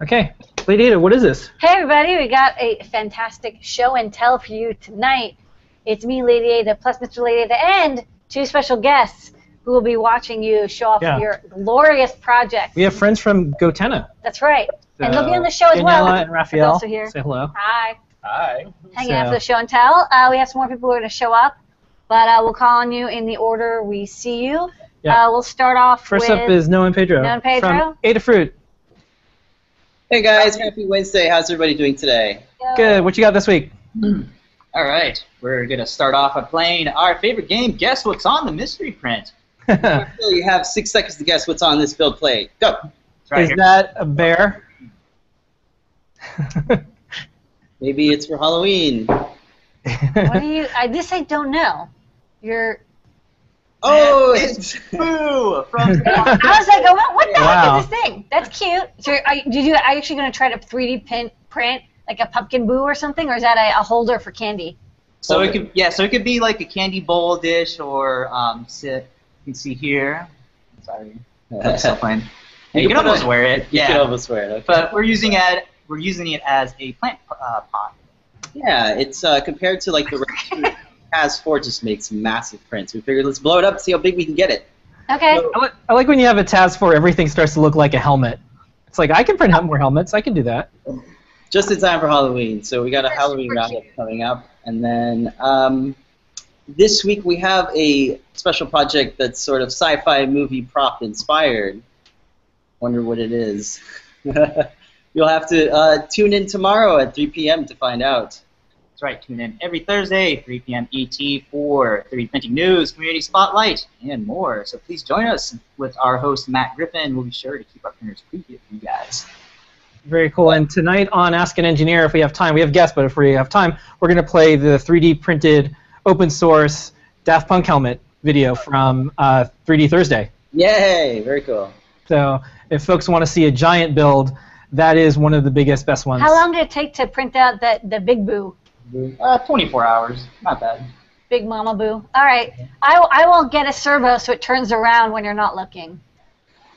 Okay, Lady Ada, what is this? Hey everybody, we got a fantastic show and tell for you tonight. It's me, Lady Ada, plus Mr. Lady Ada, and two special guests who will be watching you show off your glorious projects. We have friends from Gotenna. That's right. And they'll be on the show as well. Daniela and Raphael. Also here. Say hello. Hi. Hi. Hanging out for the show and tell. We have some more people who are going to show up, but we'll call on you in the order we see you. Yeah. We'll start off First up is Noah and Pedro. Noah and Pedro. From Adafruit. Hey guys, happy Wednesday. How's everybody doing today? Good. What you got this week? All right, we're going to start off by playing our favorite game, Guess What's on the Mystery Print. You have 6 seconds to guess what's on this build plate. Go. Is that a bear? Maybe it's for Halloween. What do you? This I don't know. Oh, it's Boo! From I was like, what the heck is this thing? That's cute. So are you actually going to try to 3D print like a pumpkin Boo or something, or is that a holder for candy? So it could be like a candy bowl dish, or you can see here. Sorry, I'm still playing. You can almost wear it. You can almost wear it. Okay. But we're using it as a plant pot. Yeah, it's compared to like the TAS4 just makes massive prints. We figured let's blow it up, see how big we can get it. Okay. So, I like when you have a TAS4, everything starts to look like a helmet. It's like, I can print out more helmets. I can do that. just in time for Halloween. So we got a Halloween roundup coming up. And then this week we have a special project that's sort of sci-fi movie prop inspired. Wonder what it is. You'll have to tune in tomorrow at 3 p.m. to find out. That's right. Tune in every Thursday, 3 p.m. ET for 3D Printing News, Community Spotlight, and more. So please join us with our host, Matt Griffin. We'll be sure to keep our printers preview for you guys. Very cool. And tonight on Ask an Engineer, if we have time, we have guests, but if we have time, we're going to play the 3D printed open source Daft Punk helmet video from 3D Thursday. Yay! Very cool. So if folks want to see a giant build, that is one of the biggest, best ones. How long did it take to print out the big Boo? 24 hours. Not bad. Big Mama Boo. All right. I will get a servo so it turns around when you're not looking.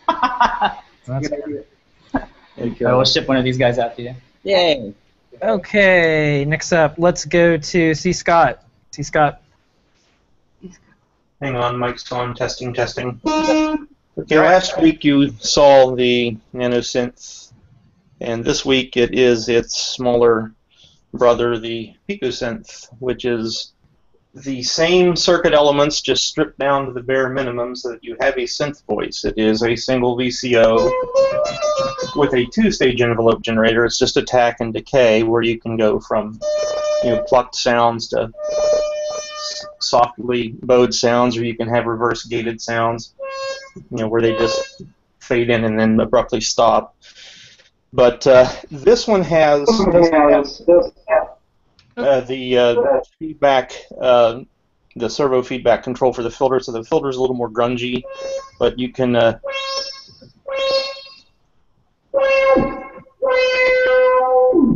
That's good. I will ship one of these guys out to you. Yay. Okay, next up, let's go to C. Scott. C. Scott. Hang on, mic's on. Testing, testing. Okay, last week you saw the nanosynth, and this week it is its smaller brother, the picosynth, which is the same circuit elements just stripped down to the bare minimum so that you have a synth voice. It is a single VCO with a two-stage envelope generator. It's just attack and decay, where you can go from plucked sounds to softly bowed sounds, or you can have reverse gated sounds, where they just fade in and then abruptly stop. But this one has the feedback, the servo feedback control for the filter, so the filter is a little more grungy, but you can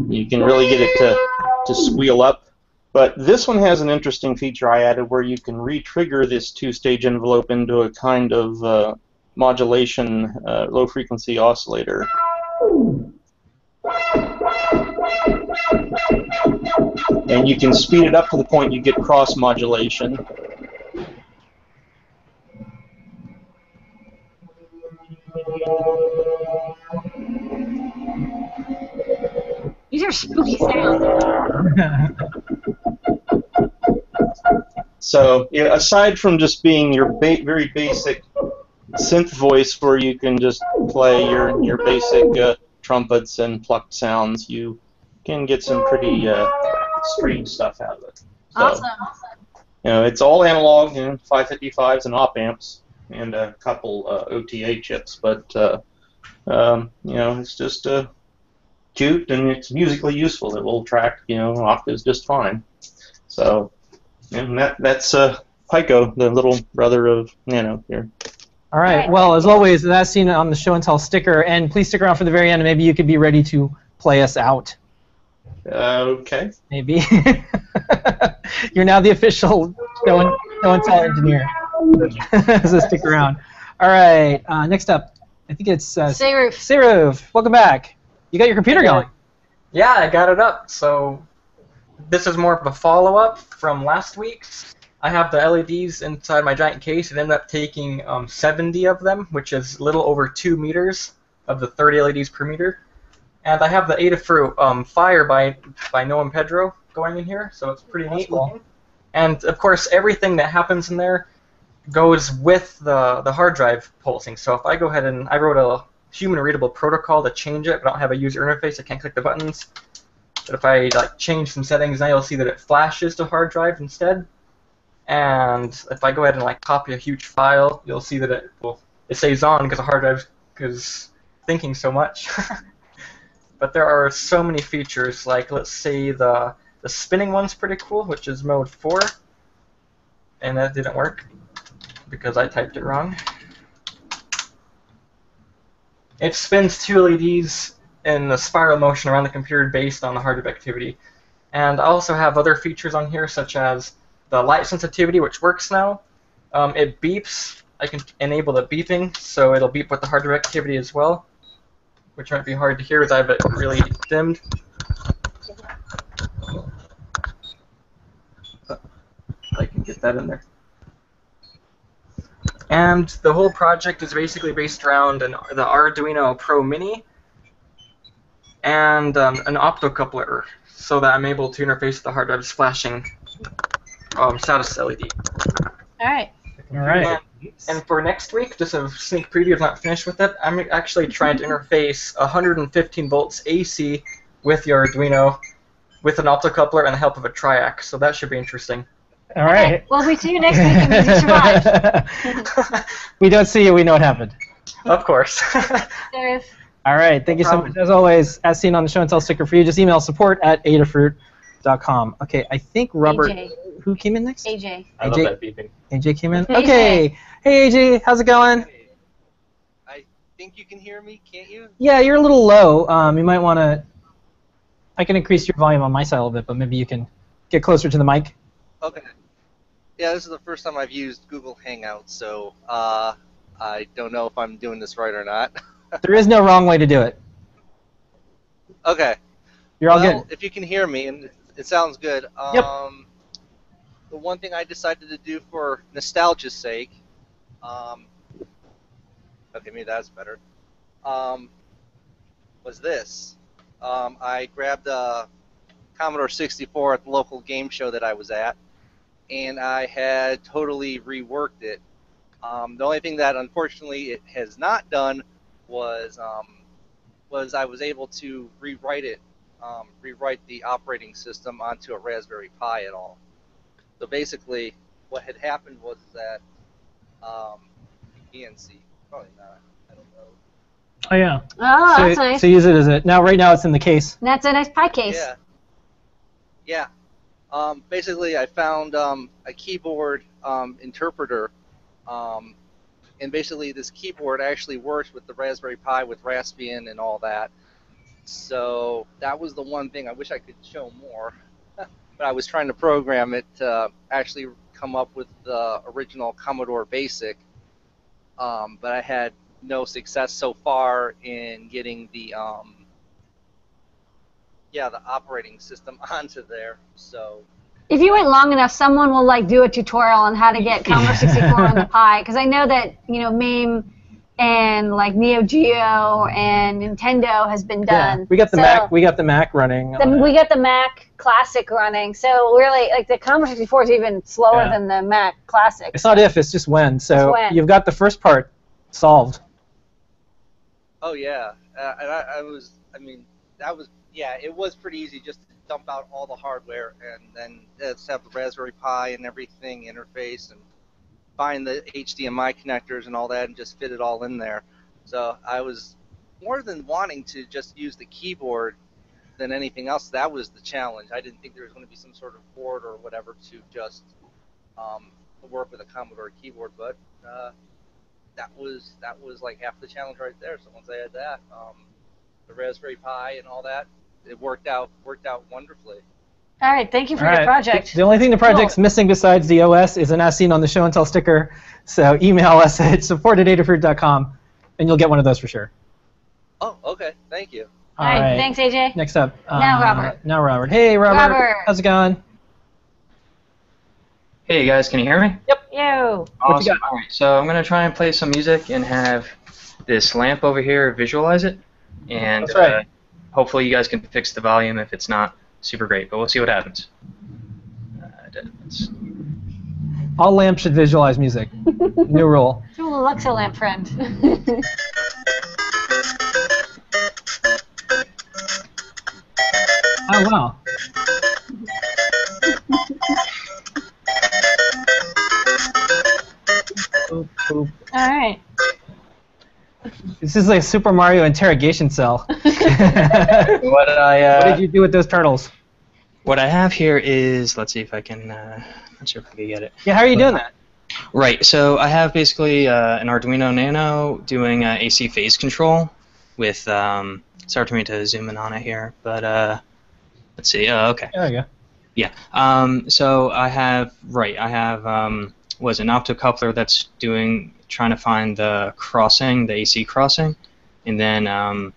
really get it to squeal up. But this one has an interesting feature I added where you can re-trigger this two-stage envelope into a kind of modulation low-frequency oscillator. And you can speed it up to the point you get cross-modulation. These are spooky sounds. So, aside from just being your very basic synth voice where you can just play your basic trumpets and plucked sounds, you can get some pretty strange stuff out of it. So, Awesome. It's all analog, 555s and op amps, and a couple OTA chips, but it's just cute and it's musically useful. It will track octaves just fine. So, and that's Pico, the little brother of Nano here. All right. Well, as always, that's seen on the show and tell sticker, and please stick around for the very end, and maybe you could be ready to play us out. Okay. Maybe. You're now the official show and tell engineer. So stick around. All right. Next up, I think it's Sayruv. Sayruv. Welcome back. You got your computer going. Yeah, I got it up. So this is more of a follow-up from last week's. I have the LEDs inside my giant case. It ended up taking 70 of them, which is a little over 2 meters of the 30 LEDs per meter. And I have the Adafruit Fire by Noam Pedro going in here, so it's pretty neat looking. And of course, everything that happens in there goes with the hard drive pulsing. So if I go ahead and I wrote a human-readable protocol to change it, but I don't have a user interface, I can't click the buttons. But if I change some settings, now you'll see that it flashes to hard drive instead. And if I go ahead and copy a huge file, you'll see that it stays on because the hard drive is thinking so much. But there are so many features, like let's say the spinning one's pretty cool, which is mode 4. And that didn't work because I typed it wrong. It spins 2 LEDs in a spiral motion around the computer based on the hard drive activity. And I also have other features on here, such as the light sensitivity, which works now. It beeps. I can enable the beeping, so it'll beep with the hard drive activity as well, which might be hard to hear as I have it really dimmed. I can get that in there. And the whole project is basically based around the Arduino Pro Mini and an optocoupler, so that I'm able to interface with the hard drive's flashing status LED. All right. All right. And for next week, just a sneak preview, I'm not finished with it, I'm actually trying to interface 115 volts AC with your Arduino with an optocoupler and the help of a triac, so that should be interesting. All right. Well, we see you next week and you survive. We don't see you, we know what happened. Of course. There is. All right, thank you so much. As always, as seen on the show and tell sticker for you, just email support@adafruit.com. Okay, I think Robert, AJ. who came in next? AJ. I love that beeping. AJ came in? AJ. Okay. Hey, AJ, how's it going? I think you can hear me, can't you? Yeah, you're a little low. You might want to... I can increase your volume on my side a little bit, but maybe you can get closer to the mic. Okay. Yeah, this is the first time I've used Google Hangout, so I don't know if I'm doing this right or not. There is no wrong way to do it. Okay. You're all good. If you can hear me, and it sounds good. Yep. The one thing I decided to do for nostalgia's sake, okay, maybe that's better, was this. I grabbed a Commodore 64 at the local game show that I was at, and I had totally reworked it. The only thing that unfortunately it has not done was I was able to rewrite the operating system onto a Raspberry Pi at all. So basically, what had happened was that ENC, probably not, I don't know. Oh, yeah. Oh, So, that's nice. so use it as a... Now, right now, it's in the case. That's a nice pie case. Yeah. Basically, I found a keyboard interpreter, and basically this keyboard actually works with the Raspberry Pi with Raspbian and all that. So that was the one thing I wish I could show more, but I was trying to program it to actually come up with the original Commodore BASIC, but I had no success so far in getting the operating system onto there. So If you wait long enough, someone will do a tutorial on how to get Commodore 64 on the Pi, because I know that MAME and Neo Geo and Nintendo has been done. Yeah, we got the Mac. We got the Mac running. We got the Mac Classic running. So really, the Commodore 64 is even slower than the Mac Classic. It's not if, it's just when. So when. You've got the first part solved. oh yeah, it was pretty easy just to dump out all the hardware and then just have the Raspberry Pi and everything interface and find the HDMI connectors and all that and just fit it all in there. So I was more than wanting to just use the keyboard than anything else. That was the challenge. I didn't think there was going to be some sort of board or whatever to just work with a Commodore keyboard, but that was like half the challenge right there. So once I had that, the Raspberry Pi and all that, it worked out wonderfully. All right, thank you for your project. The only thing the project's missing besides the OS is an as seen on the show and tell sticker. So email us at support@adafruit.com and you'll get one of those for sure. Oh, okay. Thank you. All right. Thanks, AJ. Next up. Now Robert. Now Robert. Hey, Robert. Robert. How's it going? Hey guys, can you hear me? Yep. Yo. What you got? All right, so I'm gonna try and play some music and have this lamp over here visualize it, and That's right. hopefully you guys can fix the volume if it's not super great, but we'll see what happens. All lamps should visualize music. New rule. It's a little Alexa lamp friend. Oh wow. Boop, boop. All right. This is like Super Mario interrogation cell. What What did you do with those turtles? What I have here is, let's see if I can, not sure if I can get it. Yeah, how are you doing that? Right, so I have basically an Arduino Nano doing AC phase control with, it's hard for me to zoom in on it here, but let's see, okay. There we go. Yeah, so I have, was an optocoupler that's trying to find the crossing, the AC crossing, and then,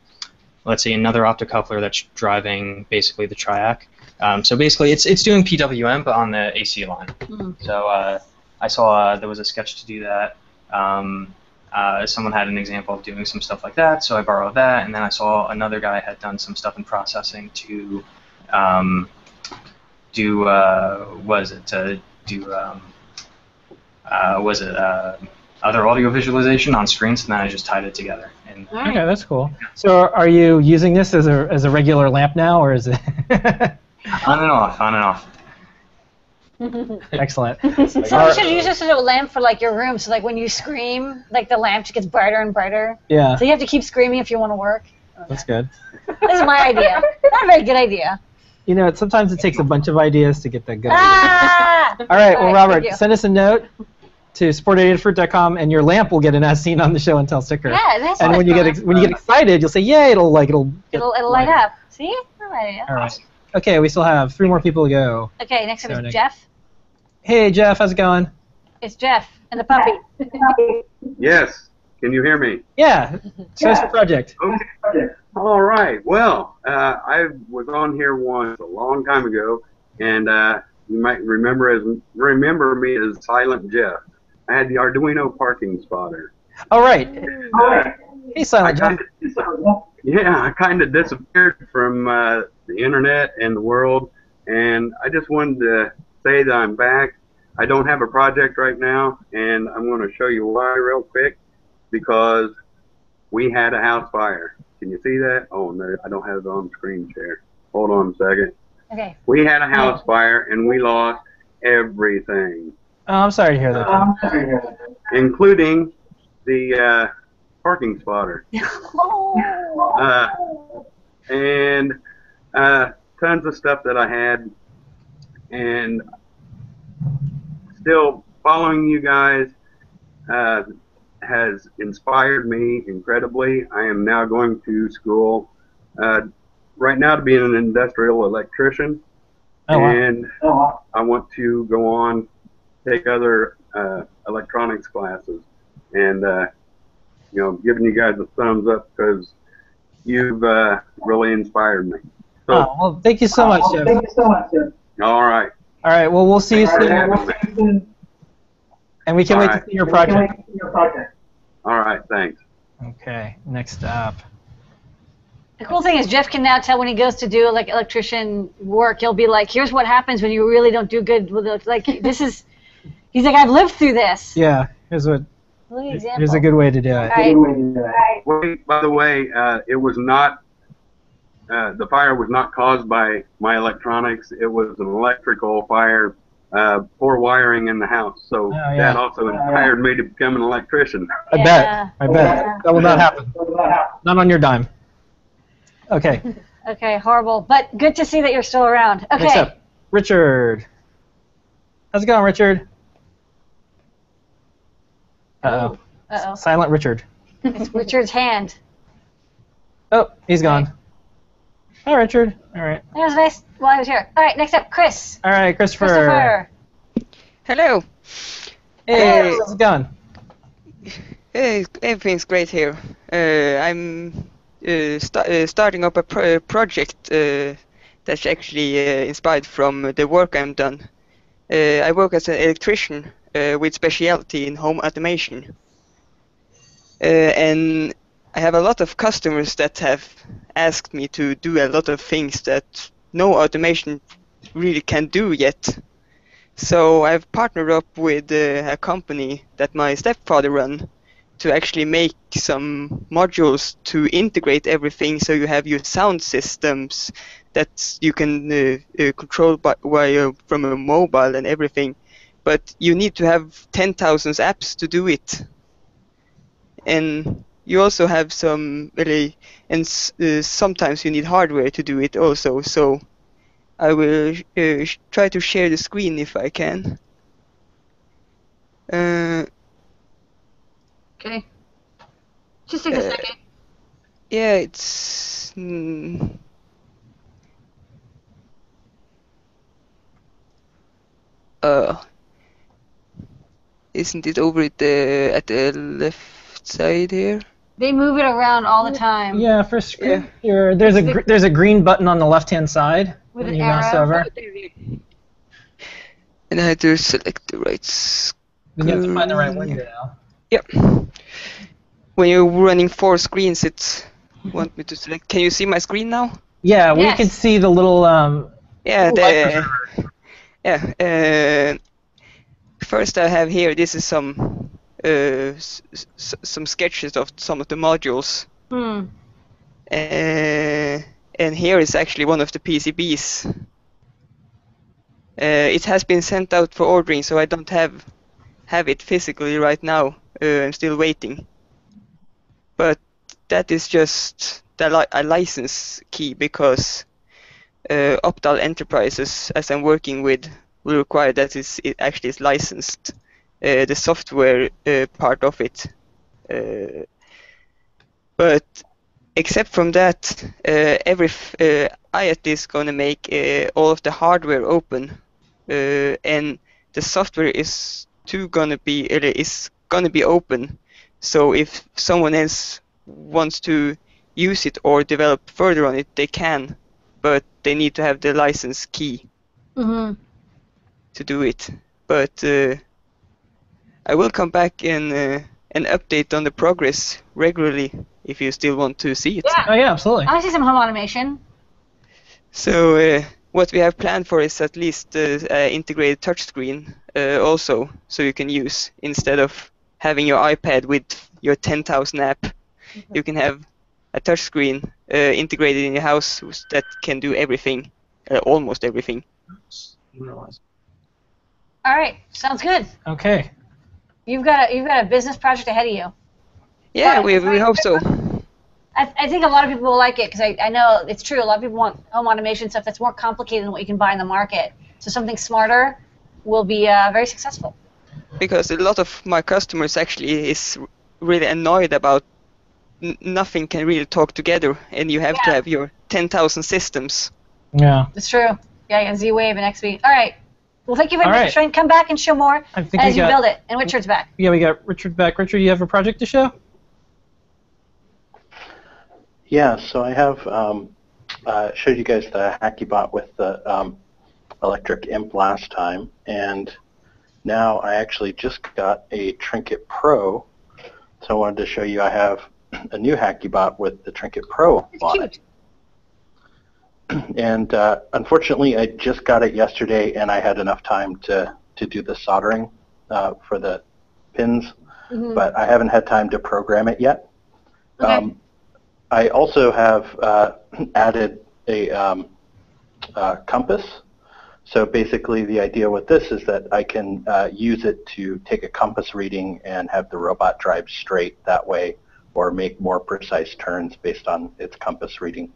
let's see, another optocoupler that's driving basically the triac. So basically, it's doing PWM, but on the AC line. So I saw there was a sketch to do that. Someone had an example of doing some stuff like that, so I borrowed that, and then I saw another guy had done some stuff in processing to other audio visualization on screens, and then I just tied it together. And Okay, that's cool. So are you using this as a regular lamp now, or is it? on and off. Excellent. So you should use this as a lamp for like your room. So like when you scream, like the lamp just gets brighter and brighter. Yeah. So you have to keep screaming if you want to work. That's good. This is my idea. Not a very good idea. You know, sometimes it takes a bunch of ideas to get that good idea. Ah! All right, well, Robert, thank you. send us a note to support@adafruit.com, and your lamp will get an as seen on the show and tell sticker. Yeah, that's And when you get excited, you'll say, "Yay!" It'll get it'll light up. See? Good idea. All right. Okay, we still have 3 more people to go. Okay, next up So is next- Jeff. Hey, Jeff, how's it going? It's Jeff and the puppy. Yes. Can you hear me? Yeah. Show us your project. Okay. All right. Well, I was on here once a long time ago, and you might remember me as Silent Jeff. I had the Arduino parking spotter. All right. Hey, Silent Jeff. Yeah, I kind of disappeared from the internet and the world, and I just wanted to say that I'm back. I don't have a project right now, and I'm going to show you why real quick, because we had a house fire. Can you see that? Oh, no, I don't have it on screen share. Hold on a second. Okay. We had a house fire, and we lost everything, Oh, I'm sorry to hear that. including the parking spotter. And tons of stuff that I had, and still following you guys has inspired me incredibly. I am now going to school right now to be an industrial electrician, and I want to go on, take other electronics classes, and giving you guys a thumbs up because you've really inspired me. So, Well, thank you so much, Jeff. all right. All right, well, we'll see you soon. And we can't wait to see your project. All right, thanks. Okay, next up. The cool thing is Jeff can now tell when he goes to do like electrician work, he'll be like, here's what happens when you really don't do good with it. Like, this is, he's like, I've lived through this. Yeah, here's a good way to do it. Right. Wait, by the way, it was not, the fire was not caused by my electronics. It was an electrical fire, poor wiring in the house. So that also inspired me to become an electrician. I bet. That will not happen. Not on your dime. Okay. Okay, horrible. But good to see that you're still around. Okay. Next up, Richard. How's it going, Richard? Uh-oh. Uh-oh. Silent Richard. It's Richard's hand. Oh, he's gone. Hi, Richard. All right. That was nice while I was here. All right, next up, Chris. All right, Christopher. Hello. Hey, how's it going? Hey, everything's great here. I'm starting up a project that's actually inspired from the work I'm done. I work as an electrician with specialty in home automation. And I have a lot of customers that have asked me to do a lot of things that no automation really can do yet. So I've partnered up with a company that my stepfather run to actually make some modules to integrate everything, so you have your sound systems that you can control from a mobile and everything. But you need to have 10,000 apps to do it. And you also have some really, and sometimes you need hardware to do it also. So I will try to share the screen if I can. Okay. Just take a second. Yeah, it's. Isn't it over at the left side here? They move it around all the time. Yeah, for screen here, there's a green button on the left-hand side. With an you mouse arrow. over. And I have to select the right screen. You have to find the right window now. Yep. When you're running 4 screens, it wants me to select. Can you see my screen now? Yeah, we can see the little. Yeah. First, I have here. This is some sketches of some of the modules. And here is actually one of the PCBs. It has been sent out for ordering, so I don't have it physically right now. I'm still waiting. But that is just a license key, because Optal Enterprises, as I'm working with, will require that it actually is licensed, the software part of it. But except from that, IAT is going to make all of the hardware open, and the software is going to be open. So if someone else wants to use it or develop further on it, they can, but they need to have the license key to do it. But I will come back and update on the progress regularly if you still want to see it. Yeah. Oh yeah, absolutely. I want to see some home automation. So what we have planned for is at least integrated touchscreen also, so you can use, instead of having your iPad with your 10,000 app, you can have a touchscreen integrated in your house that can do everything, almost everything. All right, sounds good. Okay. You've got a business project ahead of you. Yeah, we hope so. I think a lot of people will like it, because I know it's true. A lot of people want home automation stuff that's more complicated than what you can buy in the market. So something smarter will be very successful. Because a lot of my customers actually is really annoyed about nothing can really talk together, and you have to have your 10,000 systems. Yeah. It's true. Yeah, Z-Wave and XB. All right. Well, thank you very much for showing. Come back and show more as you build it. And Richard's back. Yeah, we got Richard back. Richard, you have a project to show? Yeah, so I have showed you guys the Hacky bot with the electric imp last time, and now I actually just got a Trinket Pro, so I wanted to show you I have a new Hacky bot with the Trinket Pro on it. And unfortunately, I just got it yesterday, and I had enough time to do the soldering for the pins, but I haven't had time to program it yet. Okay. I also have added a compass. So basically, the idea with this is that I can use it to take a compass reading and have the robot drive straight that way, or make more precise turns based on its compass reading.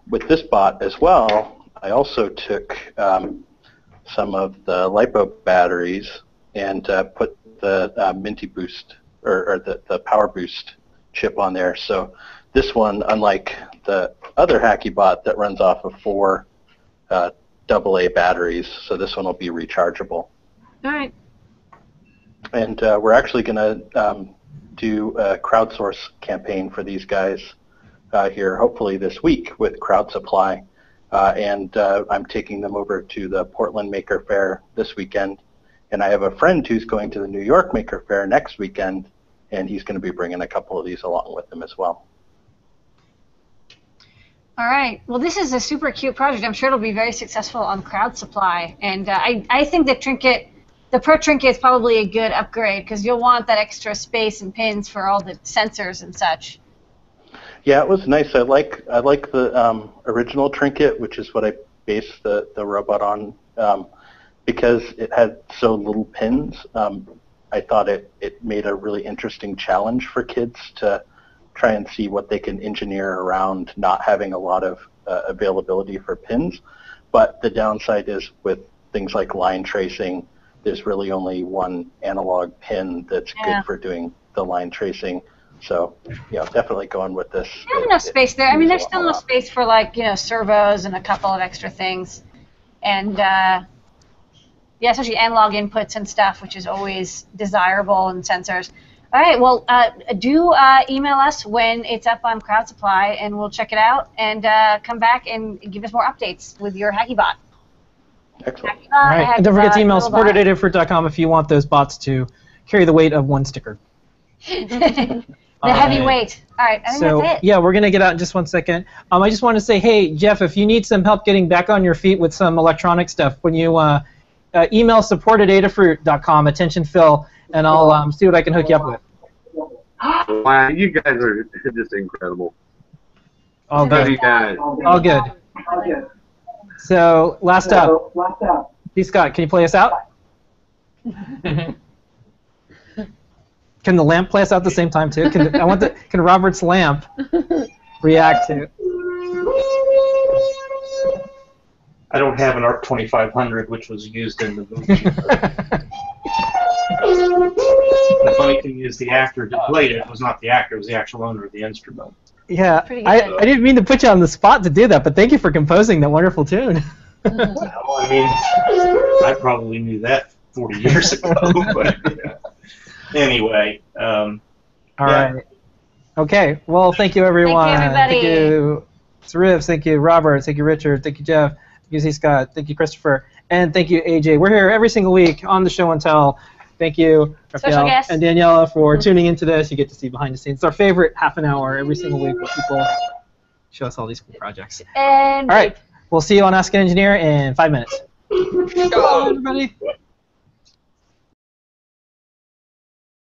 With this bot as well, I also took some of the LiPo batteries and put the Minty Boost, or the Power Boost chip on there. So this one, unlike the other Hacky bot that runs off of 4 AA batteries, so this one will be rechargeable. All right. And we're actually going to do a crowdsource campaign for these guys here, hopefully this week with Crowd Supply. And I'm taking them over to the Portland Maker Faire this weekend. And I have a friend who's going to the New York Maker Faire next weekend, and he's going to be bringing a couple of these along with him as well. All right. Well, this is a super cute project. I'm sure it'll be very successful on Crowd Supply. And I think the Pro Trinket is probably a good upgrade because you'll want that extra space and pins for all the sensors and such. Yeah, it was nice. I like the original Trinket, which is what I based the robot on, because it had so little pins. I thought it made a really interesting challenge for kids to try and see what they can engineer around not having a lot of availability for pins. But the downside is with things like line tracing, there's really only one analog pin that's good for doing the line tracing. So, definitely going with this. There's enough space there. I mean, there's still enough space for, like, servos and a couple of extra things. And, especially analog inputs and stuff, which is always desirable in sensors. All right, well, do email us when it's up on Crowd Supply, and we'll check it out and come back and give us more updates with your HackyBot. Excellent. All right, and don't forget to email support@adafruit.com if you want those bots to carry the weight of one sticker. The heavy weight. All right, I think that's it. Yeah, we're going to get out in just 1 second. I just want to say, hey, Jeff, if you need some help getting back on your feet with some electronic stuff, when you email support@adafruit.com, attention Phil, and I'll see what I can hook you up with. Wow, you guys are just incredible. All Love good. you guys. All good. So, last up. P. Scott, can you play us out? Can the lamp play us out at the same time too? Can Robert's lamp react to? I don't have an ARC 2500, which was used in the movie. The funny thing is, the actor that played it was not the actor; it was the actual owner of the instrument. Yeah, I didn't mean to put you on the spot to do that, but thank you for composing that wonderful tune. Well, I mean, I probably knew that 40 years ago, but anyway. All right. Okay. Well, thank you, everyone. Thank you, everybody. Thank you, Rivs. Thank you, Robert. Thank you, Richard. Thank you, Jeff. Thank you, C. Scott. Thank you, Christopher. And thank you, AJ. We're here every single week on the show and tell. Thank you, Raphael and Daniela, for tuning into this. You get to see behind the scenes. It's our favorite half an hour every single week where people show us all these cool projects. And all right. We'll see you on Ask an Engineer in 5 minutes. Go, everybody.